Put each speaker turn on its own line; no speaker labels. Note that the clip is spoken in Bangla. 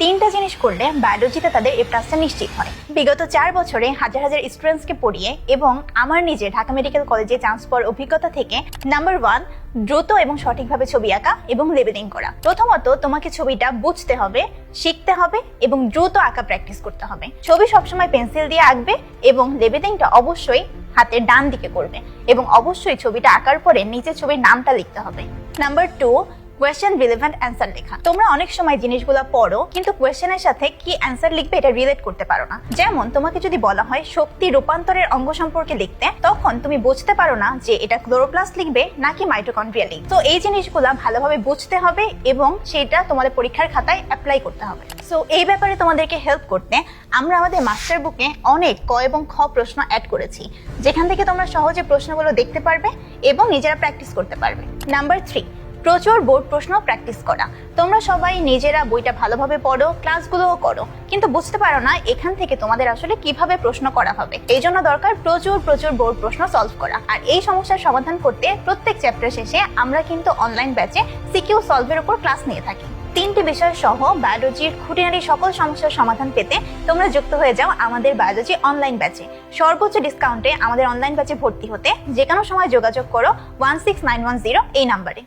তিনটা জিনিস করলে বায়োলজিতে তাদের এ প্লাসটা নিশ্চিত হয়। বিগত 4 বছরে হাজার হাজার স্টুডেন্টসকে পড়িয়ে এবং আমার নিজে ঢাকা মেডিকেল কলেজে চান্স পাওয়ার অভিজ্ঞতা থেকে নাম্বার 1, দ্রুত এবং সঠিকভাবে ছবি আঁকা এবং লেবেলিং করা। প্রথমত তোমাকে ছবিটা বুঝতে হবে, শিখতে হবে এবং দ্রুত আঁকা প্র্যাকটিস করতে হবে। ছবি সবসময় পেন্সিল দিয়ে আঁকবে এবং লেবেলিংটা অবশ্যই হাতের ডান দিকে করবে এবং অবশ্যই ছবিটা আঁকার পরে নিচে ছবির নামটা লিখতে হবে। নাম্বার 2, কোয়েশ্চেন রিলেভেন্ট অ্যান্সার লেখা। তোমরা অনেক সময় জিনিসগুলো পড়ো কিন্তু কোয়েশ্চেনের সাথে কি অ্যান্সার লিখবে এটা রিলেট করতে পারো না। যেমন তোমাকে যদি বলা হয় শক্তি রূপান্তরের অঙ্গ সম্পর্কে লিখতে, তখন তুমি বুঝতে পারো না যে এটা ক্লোরোপ্লাস্ট লিখবে নাকি মাইটোকন্ড্রিয়া লিখবে। তো এই জিনিসগুলো ভালোভাবে বুঝতে হবে এবং সেটা তোমাদের পরীক্ষার খাতায় অ্যাপ্লাই করতে হবে। সো এই ব্যাপারে তোমাদেরকে হেল্প করতে আমরা আমাদের মাস্টার বুকে অনেক ক এবং খ প্রশ্ন অ্যাড করেছি, যেখান থেকে তোমরা সহজে প্রশ্নগুলো দেখতে পারবে এবং নিজেরা প্র্যাকটিস করতে পারবে। নাম্বার 3, প্রচুর বোর্ড প্রশ্ন প্র্যাকটিস করা। তোমরা সবাই নিজেরা বইটা ভালোভাবে পড়ো, ক্লাসগুলোও করো, কিন্তু বুঝতে পারো না এখান থেকে তোমাদের আসলে কিভাবে প্রশ্ন করা হবে। এই জন্য দরকার প্রচুর বোর্ড প্রশ্ন সলভ করা। আর এই সমস্যার সমাধান করতে প্রত্যেক চ্যাপ্টার শেষে আমরা কিন্তু অনলাইন ব্যাচে সিকিউ সলভের উপর ক্লাস নিয়ে থাকি। 3টি বিষয় সহ বায়োলজির খুঁটিনাটি সকল সমস্যার সমাধান পেতে তোমরা যুক্ত হয়ে যাও আমাদের বায়োলজি অনলাইন ব্যাচে। সর্বোচ্চ ডিসকাউন্টে আমাদের অনলাইন ব্যাচে ভর্তি হতে যে কোনো সময় যোগাযোগ করো 16910 এই নাম্বারে।